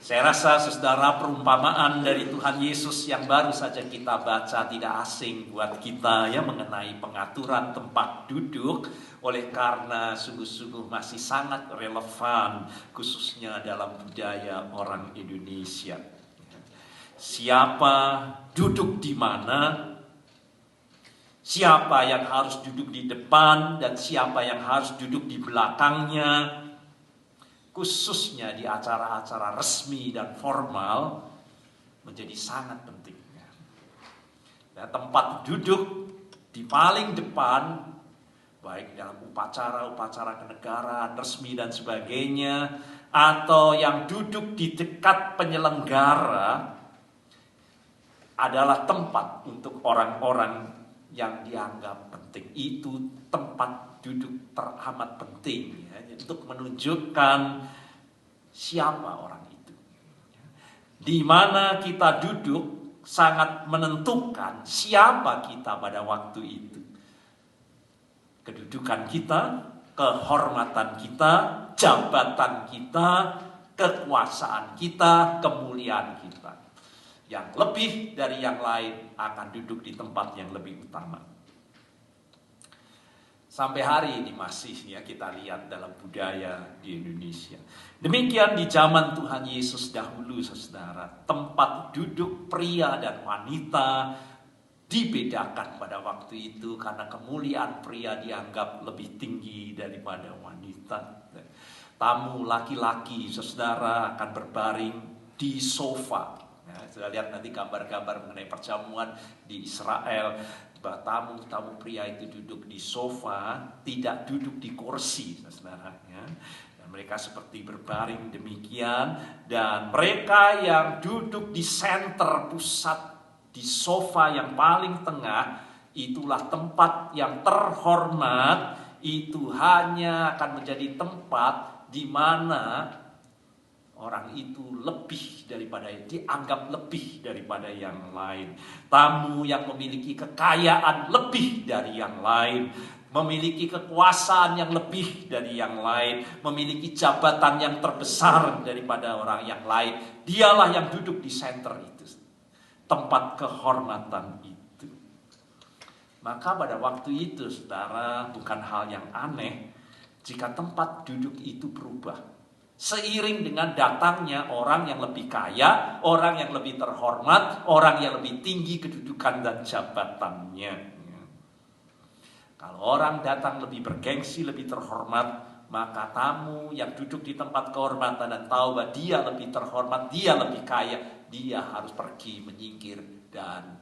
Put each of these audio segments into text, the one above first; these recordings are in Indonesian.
Saya rasa saudara, perumpamaan dari Tuhan Yesus yang baru saja kita baca tidak asing buat kita ya, mengenai pengaturan tempat duduk, oleh karena sungguh-sungguh masih sangat relevan khususnya dalam budaya orang Indonesia. Siapa duduk di mana, siapa yang harus duduk di depan dan siapa yang harus duduk di belakangnya, khususnya di acara-acara resmi dan formal, menjadi sangat penting. Dan tempat duduk di paling depan, baik dalam upacara-upacara kenegaraan, resmi dan sebagainya, atau yang duduk di dekat penyelenggara, adalah tempat untuk orang-orang yang dianggap penting. Itu tempat duduk teramat penting ya, untuk menunjukkan siapa orang itu. Di mana kita duduk sangat menentukan siapa kita pada waktu itu. Kedudukan kita, kehormatan kita, jabatan kita, kekuasaan kita, kemuliaan kita. Yang lebih dari yang lain akan duduk di tempat yang lebih utama. Sampai hari ini masih ya kita lihat dalam budaya di Indonesia. Demikian di zaman Tuhan Yesus dahulu, saudara. Tempat duduk pria dan wanita dibedakan pada waktu itu karena kemuliaan pria dianggap lebih tinggi daripada wanita. Tamu laki-laki, saudara, akan berbaring di sofa. Ya, sudah lihat nanti gambar-gambar mengenai perjamuan di Israel. Tamu pria itu duduk di sofa, tidak duduk di kursi, saudara. Ya. Dan mereka seperti berbaring demikian. Dan mereka yang duduk di senter pusat, di sofa yang paling tengah, itulah tempat yang terhormat. Itu hanya akan menjadi tempat di mana orang itu dianggap lebih daripada yang lain. Tamu yang memiliki kekayaan lebih dari yang lain, memiliki kekuasaan yang lebih dari yang lain, memiliki jabatan yang terbesar daripada orang yang lain, dialah yang duduk di center itu, tempat kehormatan itu. Maka pada waktu itu, saudara, bukan hal yang aneh jika tempat duduk itu berubah. Seiring dengan datangnya orang yang lebih kaya, orang yang lebih terhormat, orang yang lebih tinggi kedudukan dan jabatannya. Kalau orang datang lebih bergengsi, lebih terhormat, maka tamu yang duduk di tempat kehormatan dan tahu bahwa dia lebih terhormat, dia lebih kaya, dia harus pergi menyingkir dan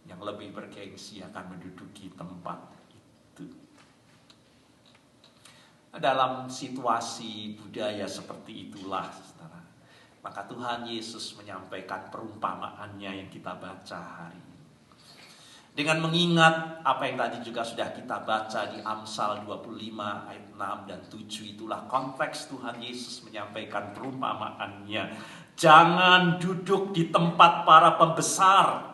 yang lebih bergengsi akan menduduki tempat itu. Dalam situasi budaya seperti itulah, saudara, maka Tuhan Yesus menyampaikan perumpamaannya yang kita baca hari ini. Dengan mengingat apa yang tadi juga sudah kita baca di Amsal 25 ayat 6 dan 7, itulah konteks Tuhan Yesus menyampaikan perumpamaannya. Jangan duduk di tempat para pembesar,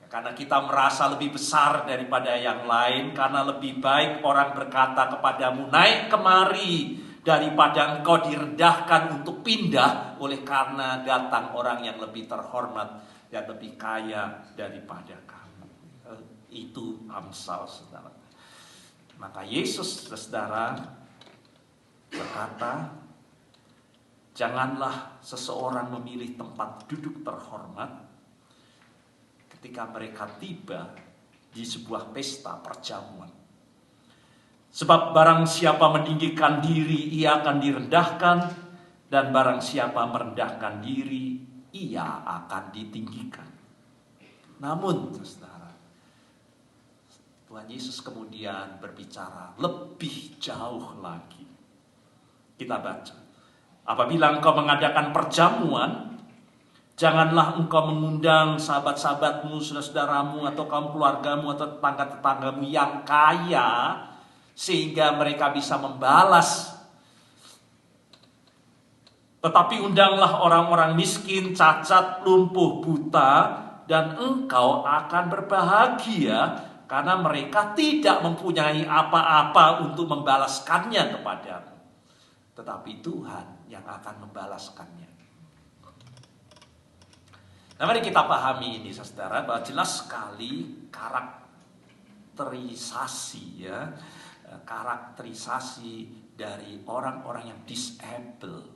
karena kita merasa lebih besar daripada yang lain, karena lebih baik orang berkata kepadamu, naik kemari, daripada engkau direndahkan untuk pindah oleh karena datang orang yang lebih terhormat dan lebih kaya daripada kamu. Itu Amsal, saudara. Maka Yesus, saudara, berkata, janganlah seseorang memilih tempat duduk terhormat ketika mereka tiba di sebuah pesta perjamuan. Sebab barang siapa meninggikan diri, ia akan direndahkan, dan barang siapa merendahkan diri, ia akan ditinggikan. Namun, saudara, Tuhan Yesus kemudian berbicara lebih jauh lagi. Kita baca, apabila engkau mengadakan perjamuan, janganlah engkau mengundang sahabat-sahabatmu, saudara-saudaramu, atau kaum keluargamu, atau tetangga-tetanggamu yang kaya, sehingga mereka bisa membalas. Tetapi undanglah orang-orang miskin, cacat, lumpuh, buta, dan engkau akan berbahagia, karena mereka tidak mempunyai apa-apa untuk membalaskannya kepadamu. Tetapi Tuhan yang akan membalaskannya. Nah, mari kita pahami ini, saudara, bahwa jelas sekali karakterisasi dari orang-orang yang disable,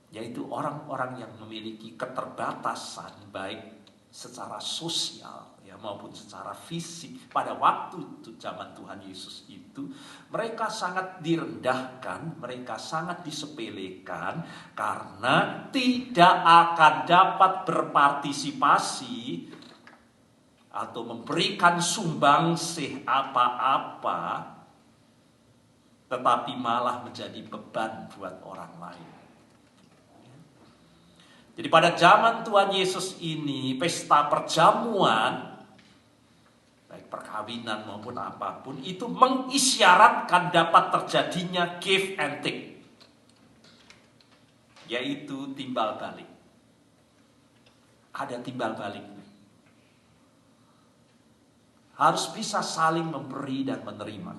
yaitu orang-orang yang memiliki keterbatasan baik secara sosial ya maupun secara fisik. Pada waktu itu zaman Tuhan Yesus itu, mereka sangat direndahkan, mereka sangat disepelekan karena tidak akan dapat berpartisipasi atau memberikan sumbangsih apa-apa, tetapi malah menjadi beban buat orang lain. Jadi pada zaman Tuhan Yesus ini, pesta perjamuan, baik perkawinan maupun apapun, itu mengisyaratkan dapat terjadinya give and take, yaitu timbal balik. Ada timbal balik. Harus bisa saling memberi dan menerima.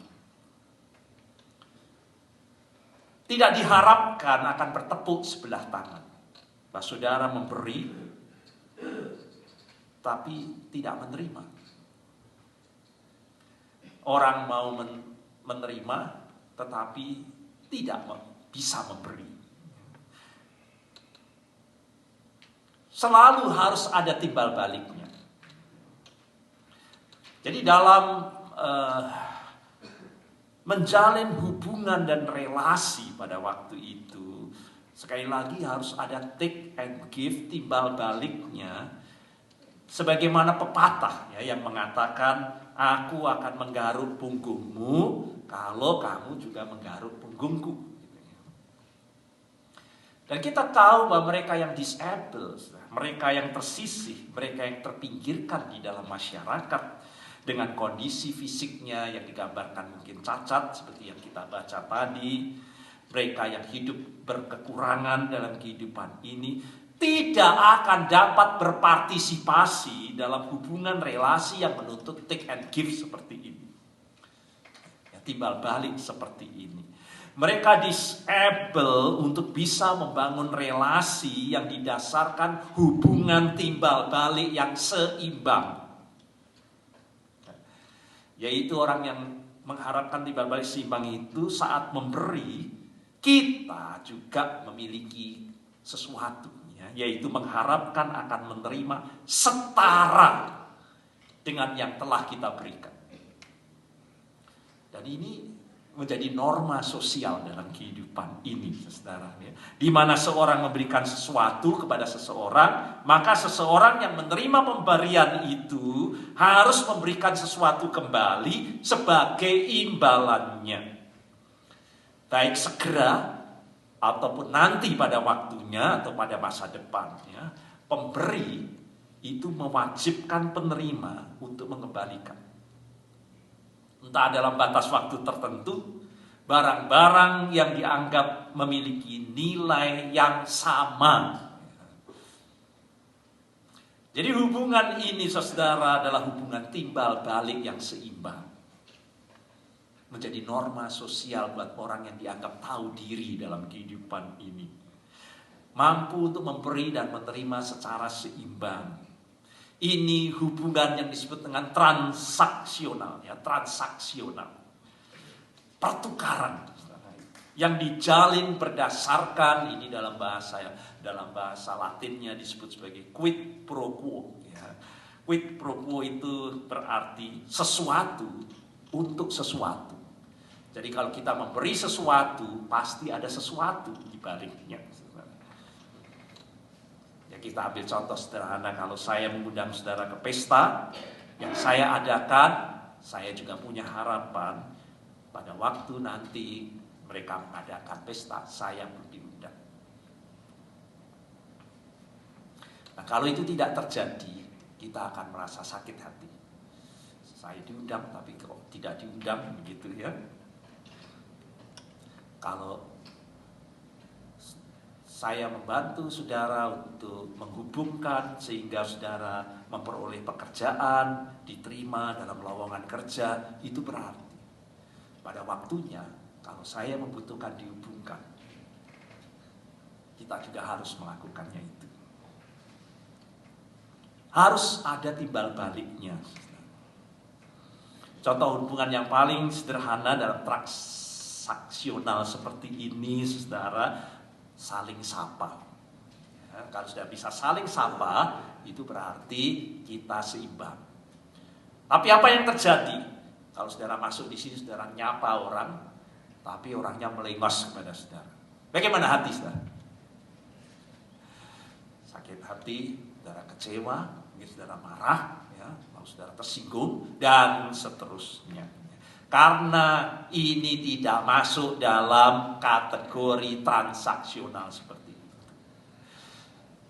Tidak diharapkan akan bertepuk sebelah tangan. Bahwa saudara memberi, tapi tidak menerima. Orang mau menerima, tetapi tidak bisa memberi. Selalu harus ada timbal baliknya. Jadi dalam menjalin hubungan dan relasi pada waktu itu, sekali lagi harus ada take and give, timbal baliknya. Sebagaimana pepatah ya, yang mengatakan, aku akan menggaruk punggungmu kalau kamu juga menggaruk punggungku. Dan kita tahu bahwa mereka yang disable, mereka yang tersisih, mereka yang terpinggirkan di dalam masyarakat, dengan kondisi fisiknya yang digambarkan mungkin cacat seperti yang kita baca tadi, mereka yang hidup berkekurangan dalam kehidupan ini, tidak akan dapat berpartisipasi dalam hubungan relasi yang menuntut take and give seperti ini. Ya, timbal balik seperti ini. Mereka disable untuk bisa membangun relasi yang didasarkan hubungan timbal balik yang seimbang. Yaitu orang yang mengharapkan timbal balik seimbang itu saat memberi, kita juga memiliki sesuatu, ya, yaitu mengharapkan akan menerima setara dengan yang telah kita berikan. Dan ini menjadi norma sosial dalam kehidupan ini, saudara. Ya. Di mana seorang memberikan sesuatu kepada seseorang, maka seseorang yang menerima pemberian itu harus memberikan sesuatu kembali sebagai imbalannya. Baik segera ataupun nanti pada waktunya atau pada masa depannya, pemberi itu mewajibkan penerima untuk mengembalikan. Entah dalam batas waktu tertentu, barang-barang yang dianggap memiliki nilai yang sama. Jadi hubungan ini, saudara, adalah hubungan timbal balik yang seimbang. Menjadi norma sosial buat orang yang dianggap tahu diri dalam kehidupan ini. Mampu untuk memberi dan menerima secara seimbang. Ini hubungan yang disebut dengan transaksional, ya, transaksional. Pertukaran yang dijalin berdasarkan, ini dalam bahasa Latinnya disebut sebagai quid pro quo, ya. Quid pro quo itu berarti sesuatu untuk sesuatu. Jadi kalau kita memberi sesuatu, pasti ada sesuatu di baliknya. Kita ambil contoh sederhana, kalau saya mengundang saudara ke pesta yang saya adakan, saya juga punya harapan pada waktu nanti mereka mengadakan pesta, saya pun diundang. Nah, kalau itu tidak terjadi, kita akan merasa sakit hati. Saya diundang tapi kok tidak diundang, begitu ya. Kalau saya membantu saudara untuk menghubungkan sehingga saudara memperoleh pekerjaan, diterima dalam lowongan kerja, itu berarti pada waktunya Kalau saya membutuhkan dihubungkan, kita juga harus melakukannya itu. Harus ada timbal baliknya. Contoh hubungan yang paling sederhana dalam transaksional seperti ini, saudara, saling sapa. Ya, kalau sudah bisa saling sapa, itu berarti kita seimbang. Tapi apa yang terjadi? Kalau saudara masuk di sini, saudara nyapa orang, tapi orangnya melengos kepada saudara. Bagaimana hati saudara? Sakit hati, saudara kecewa, mungkin saudara marah, lalu saudara tersinggung, dan seterusnya. Karena ini tidak masuk dalam kategori transaksional seperti itu.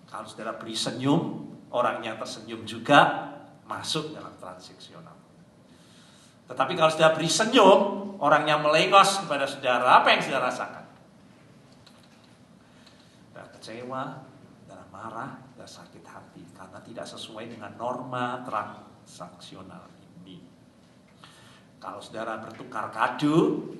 Kalau saudara beri senyum, orang yang tersenyum juga masuk dalam transaksional. Tetapi kalau saudara beri senyum, orang yang melengos kepada saudara, apa yang saudara rasakan? Saudara kecewa, saudara marah, saudara sakit hati, karena tidak sesuai dengan norma transaksional ini. Kalau saudara bertukar kado,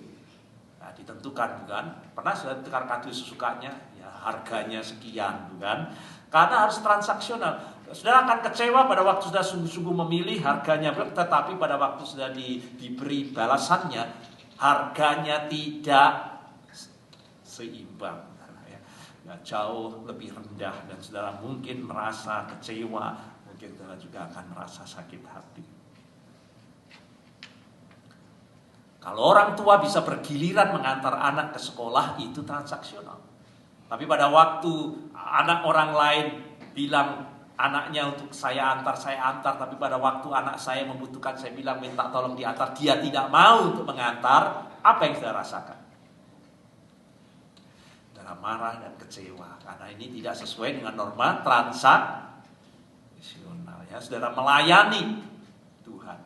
ditentukan bukan? Pernah saudara tukar kado sesukanya? Ya harganya sekian bukan? Karena harus transaksional. Saudara akan kecewa pada waktu sudah sungguh-sungguh memilih harganya, tetapi pada waktu sudah diberi balasannya, harganya tidak seimbang. Ya, jauh lebih rendah, dan saudara mungkin merasa kecewa, mungkin saudara juga akan merasa sakit hati. Kalau orang tua bisa bergiliran mengantar anak ke sekolah, itu transaksional. Tapi pada waktu anak orang lain bilang anaknya untuk saya antar, tapi pada waktu anak saya membutuhkan, saya bilang minta tolong diantar, dia tidak mau untuk mengantar, apa yang saudara rasakan? Saudara marah dan kecewa, karena ini tidak sesuai dengan norma transaksional. Ya, saudara melayani Tuhan.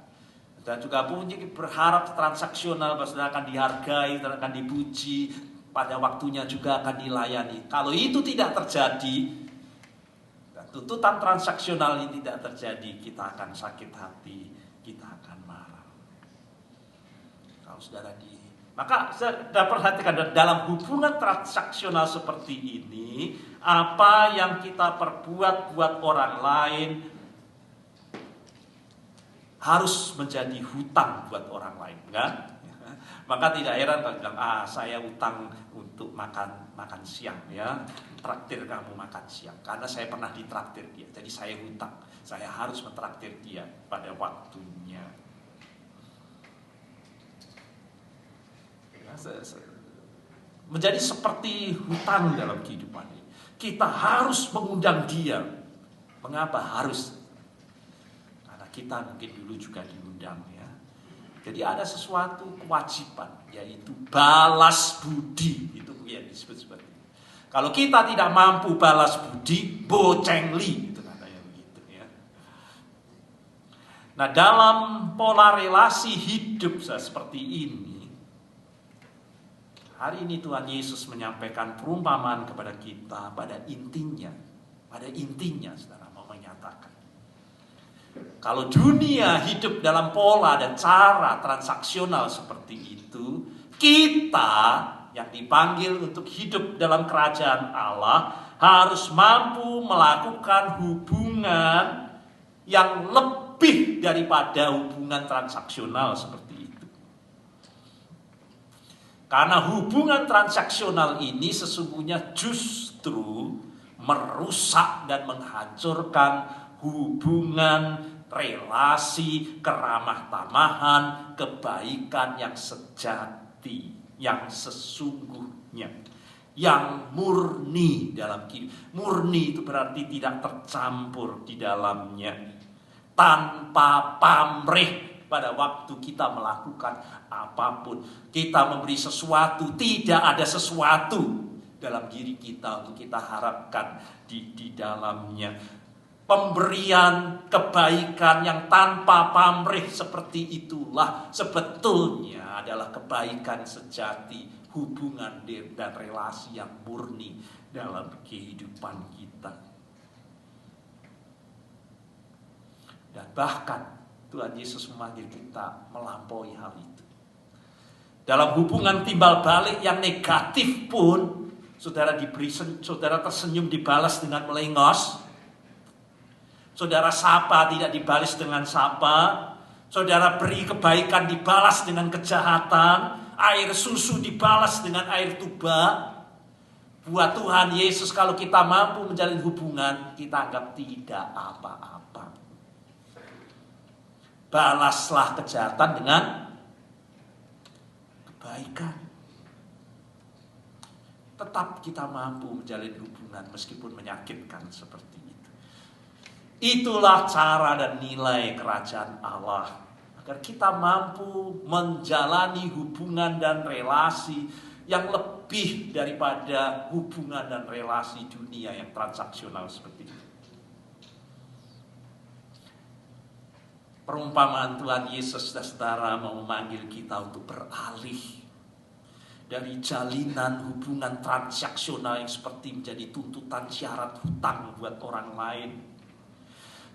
Saudara juga punya berharap transaksional, bahwa saudara akan dihargai, saudara akan dipuji, pada waktunya juga akan dilayani. Kalau itu tidak terjadi, tuntutan transaksional ini tidak terjadi, kita akan sakit hati, kita akan marah. Kalau saudara maka saudara perhatikan, dalam hubungan transaksional seperti ini, apa yang kita perbuat buat orang lain harus menjadi hutang buat orang lain, kan? Maka tidak heran kalau bilang, saya utang untuk makan siang, ya, traktir kamu makan siang, karena saya pernah ditraktir dia, jadi saya hutang, saya harus mentraktir dia pada waktunya. Menjadi seperti hutang dalam kehidupan ini. Kita harus mengundang dia. Mengapa harus? Karena kita mungkin dulu juga diundang, ya. Jadi ada sesuatu kewajiban, yaitu balas budi. Itu yang disebut seperti itu. Kalau kita tidak mampu balas budi, bocengli, itu katanya begitu, ya. Nah, dalam pola relasi hidup seperti ini, hari ini Tuhan Yesus menyampaikan perumpamaan kepada kita pada intinya, saudara mau menyatakan. Kalau dunia hidup dalam pola dan cara transaksional seperti itu, kita yang dipanggil untuk hidup dalam kerajaan Allah harus mampu melakukan hubungan yang lebih daripada hubungan transaksional seperti itu. Karena hubungan transaksional ini sesungguhnya justru merusak dan menghancurkan hubungan, relasi, keramah tamahan, kebaikan yang sejati, yang sesungguhnya, yang murni dalam kehidupan. Murni itu berarti tidak tercampur di dalamnya, tanpa pamrih pada waktu kita melakukan apapun. Kita memberi sesuatu, tidak ada sesuatu dalam diri kita untuk kita harapkan di dalamnya. Pemberian kebaikan yang tanpa pamrih seperti itulah sebetulnya adalah kebaikan sejati, hubungan dan relasi yang murni dalam kehidupan kita. Dan bahkan Tuhan Yesus memanggil kita melampaui hal itu. Dalam hubungan timbal balik yang negatif pun, saudara tersenyum dibalas dengan melengos. Saudara sapa tidak dibalas dengan sapa. Saudara beri kebaikan dibalas dengan kejahatan. Air susu dibalas dengan air tuba. Buat Tuhan Yesus, kalau kita mampu menjalin hubungan, kita anggap tidak apa-apa. Balaslah kejahatan dengan kebaikan. Tetap kita mampu menjalin hubungan meskipun menyakitkan seperti itu. Itulah cara dan nilai kerajaan Allah. Agar kita mampu menjalani hubungan dan relasi yang lebih daripada hubungan dan relasi dunia yang transaksional seperti itu. Perumpamaan Tuhan Yesus dan saudara mau memanggil kita untuk beralih dari jalinan hubungan transaksional yang seperti menjadi tuntutan syarat hutang buat orang lain,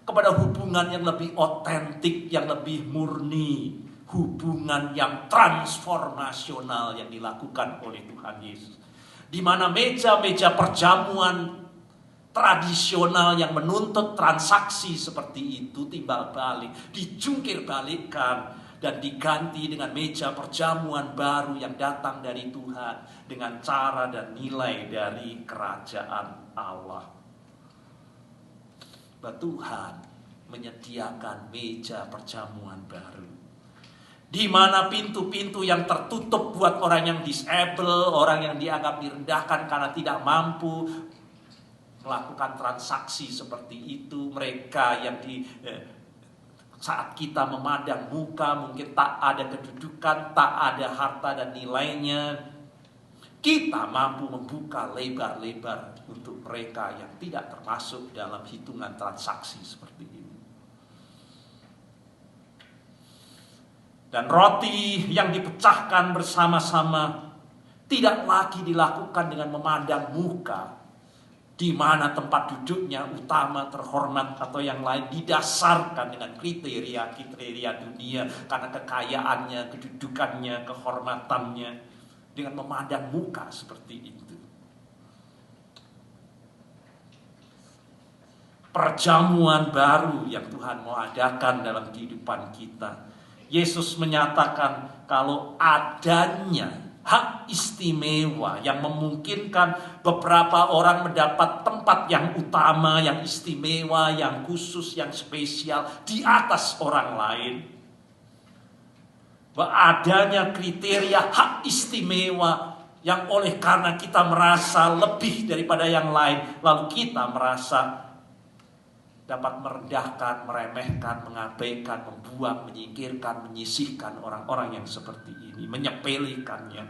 kepada hubungan yang lebih otentik, yang lebih murni, hubungan yang transformasional yang dilakukan oleh Tuhan Yesus. Di mana meja-meja perjamuan tradisional yang menuntut transaksi seperti itu timbal balik, dijungkir balikkan dan diganti dengan meja perjamuan baru yang datang dari Tuhan dengan cara dan nilai dari kerajaan Allah. Bahwa Tuhan menyediakan meja perjamuan baru, di mana pintu-pintu yang tertutup buat orang yang disable, orang yang dianggap direndahkan karena tidak mampu melakukan transaksi seperti itu, mereka yang saat kita memandang muka mungkin tak ada kedudukan, tak ada harta dan nilainya, kita mampu membuka lebar-lebar untuk mereka yang tidak termasuk dalam hitungan transaksi seperti ini. Dan roti yang dipecahkan bersama-sama tidak lagi dilakukan dengan memandang muka, di mana tempat duduknya utama, terhormat atau yang lain, didasarkan dengan kriteria dunia karena kekayaannya, kedudukannya, kehormatannya, dengan memandang muka seperti itu. Perjamuan baru yang Tuhan mau adakan dalam kehidupan kita. Yesus menyatakan kalau adanya hak istimewa yang memungkinkan beberapa orang mendapat tempat yang utama, yang istimewa, yang khusus, yang spesial di atas orang lain. Bahwa adanya kriteria hak istimewa yang oleh karena kita merasa lebih daripada yang lain, lalu kita merasa dapat merendahkan, meremehkan, mengabaikan, membuang, menyingkirkan, menyisihkan orang-orang yang seperti ini, menyepelekannya.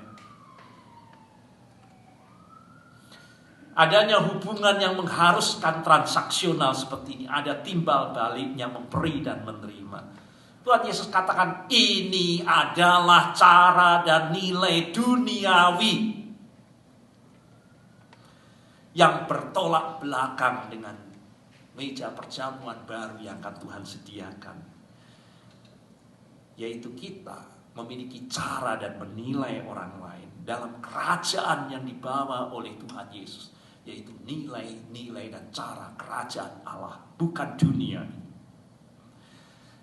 Adanya hubungan yang mengharuskan transaksional seperti ini, ada timbal baliknya, memberi dan menerima. Tuhan Yesus katakan ini adalah cara dan nilai duniawi yang bertolak belakang dengan meja perjamuan baru yang akan Tuhan sediakan. Yaitu kita memiliki cara dan menilai orang lain dalam kerajaan yang dibawa oleh Tuhan Yesus. Yaitu nilai-nilai dan cara kerajaan Allah, bukan dunia.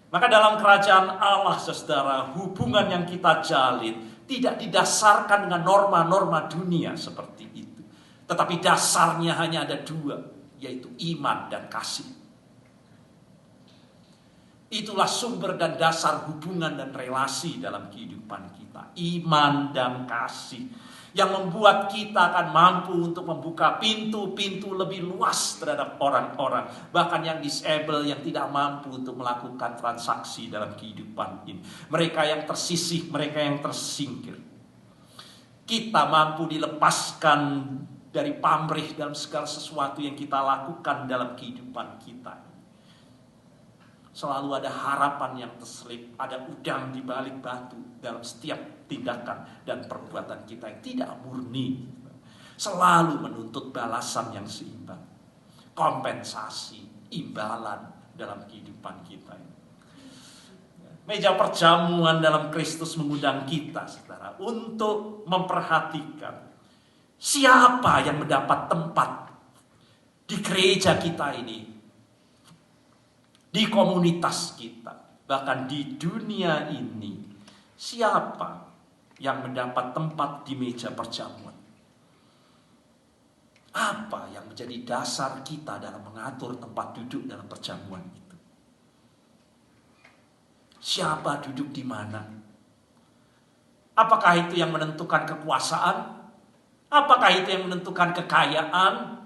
Maka dalam kerajaan Allah, saudara, hubungan yang kita jalin tidak didasarkan dengan norma-norma dunia seperti itu. Tetapi dasarnya hanya ada dua, yaitu iman dan kasih. Itulah sumber dan dasar hubungan dan relasi dalam kehidupan kita. Iman dan kasih yang membuat kita akan mampu untuk membuka pintu-pintu lebih luas terhadap orang-orang, bahkan yang disable, yang tidak mampu untuk melakukan transaksi dalam kehidupan ini. Mereka yang tersisih, mereka yang tersingkir. Kita mampu dilepaskan dari pamrih dalam segala sesuatu yang kita lakukan dalam kehidupan kita. Selalu ada harapan yang terselip, ada udang di balik batu dalam setiap tindakan dan perbuatan kita yang tidak murni. Selalu menuntut balasan yang seimbang, kompensasi, imbalan dalam kehidupan kita. Meja perjamuan dalam Kristus mengundang kita, saudara, untuk memperhatikan siapa yang mendapat tempat di gereja kita ini, di komunitas kita, bahkan di dunia ini. Siapa yang mendapat tempat di meja perjamuan? Apa yang menjadi dasar kita dalam mengatur tempat duduk dalam perjamuan itu? Siapa duduk di mana? Apakah itu yang menentukan kekuasaan? Apakah itu yang menentukan kekayaan?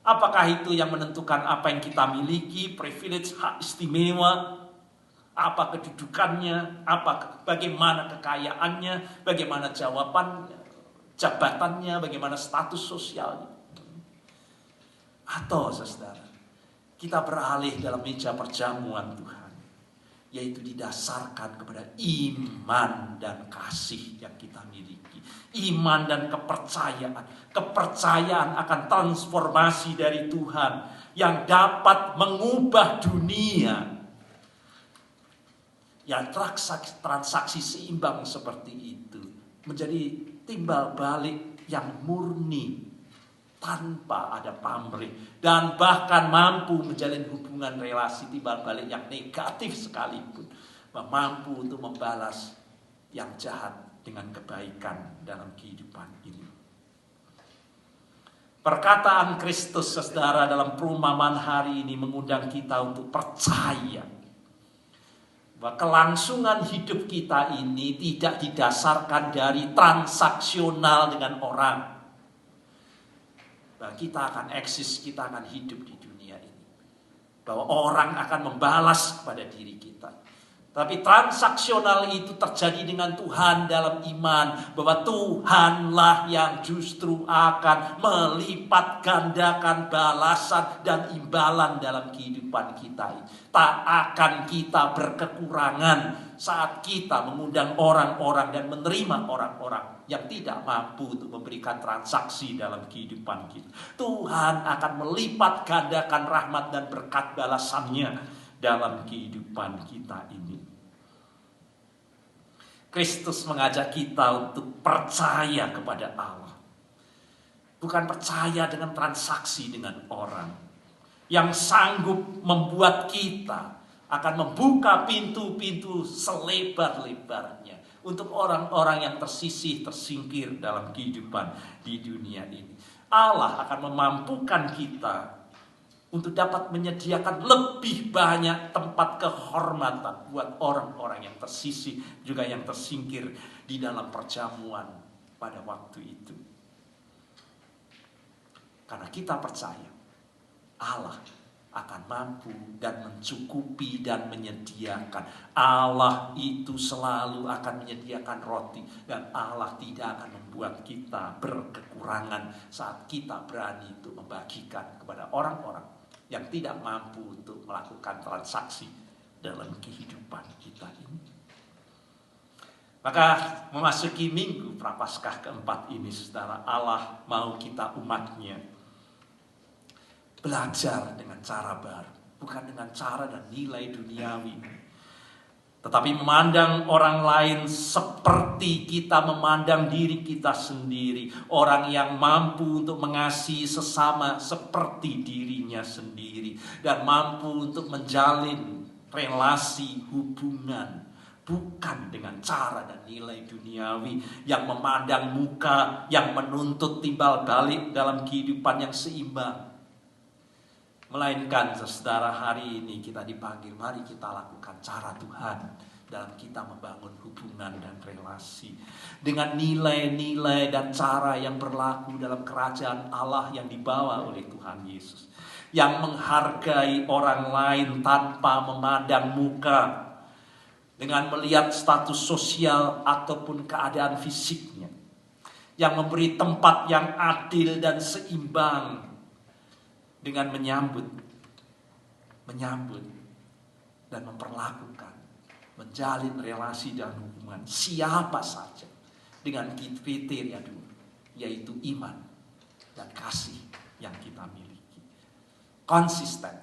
Apakah itu yang menentukan apa yang kita miliki, privilege, hak istimewa? Apa kedudukannya? Bagaimana kekayaannya? Bagaimana jabatannya? Bagaimana status sosialnya? Atau saudara, kita beralih dalam meja perjamuan Tuhan, yaitu didasarkan kepada iman dan kasih yang kita miliki. Iman dan kepercayaan. Kepercayaan akan transformasi dari Tuhan yang dapat mengubah dunia. Ya, transaksi seimbang seperti itu menjadi timbal balik yang murni, tanpa ada pamrih, dan bahkan mampu menjalin hubungan relasi timbal balik yang negatif sekalipun, mampu untuk membalas yang jahat dengan kebaikan dalam kehidupan ini. Perkataan Kristus, saudara, dalam perumpamaan hari ini mengundang kita untuk percaya bahwa kelangsungan hidup kita ini tidak didasarkan dari transaksional dengan orang. Bahwa kita akan eksis, kita akan hidup di dunia ini. Bahwa orang akan membalas kepada diri kita. Tapi transaksional itu terjadi dengan Tuhan dalam iman. Bahwa Tuhanlah yang justru akan melipat gandakan balasan dan imbalan dalam kehidupan kita. Tak akan kita berkekurangan saat kita mengundang orang-orang dan menerima orang-orang yang tidak mampu untuk memberikan transaksi dalam kehidupan kita. Tuhan akan melipat gandakan rahmat dan berkat balasannya dalam kehidupan kita ini. Kristus mengajak kita untuk percaya kepada Allah. Bukan percaya dengan transaksi dengan orang yang sanggup membuat kita akan membuka pintu-pintu selebar-lebarnya untuk orang-orang yang tersisih, tersingkir dalam kehidupan di dunia ini. Allah akan memampukan kita untuk dapat menyediakan lebih banyak tempat kehormatan buat orang-orang yang tersisih, juga yang tersingkir di dalam perjamuan pada waktu itu. Karena kita percaya Allah akan mampu dan mencukupi dan menyediakan. Allah itu selalu akan menyediakan roti, dan Allah tidak akan membuat kita berkekurangan saat kita berani untuk membagikan kepada orang-orang yang tidak mampu untuk melakukan transaksi dalam kehidupan kita ini. Maka memasuki minggu Prapaskah keempat ini, saudara, Allah mau kita umatnya belajar dengan cara baru. Bukan dengan cara dan nilai duniawi, tetapi memandang orang lain seperti kita memandang diri kita sendiri. Orang yang mampu untuk mengasihi sesama seperti dirinya sendiri. Dan mampu untuk menjalin relasi hubungan. Bukan dengan cara dan nilai duniawi yang memandang muka, yang menuntut timbal balik dalam kehidupan yang seimbang. Melainkan, saudara, hari ini kita dipanggil, mari kita lakukan cara Tuhan dalam kita membangun hubungan dan relasi. Dengan nilai-nilai dan cara yang berlaku dalam kerajaan Allah yang dibawa oleh Tuhan Yesus. Yang menghargai orang lain tanpa memandang muka. Dengan melihat status sosial ataupun keadaan fisiknya. Yang memberi tempat yang adil dan seimbang. Dengan menyambut dan memperlakukan, menjalin relasi dan hubungan siapa saja dengan kriteria dulu, yaitu iman dan kasih yang kita miliki. Konsisten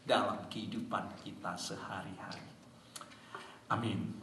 dalam kehidupan kita sehari-hari. Amin.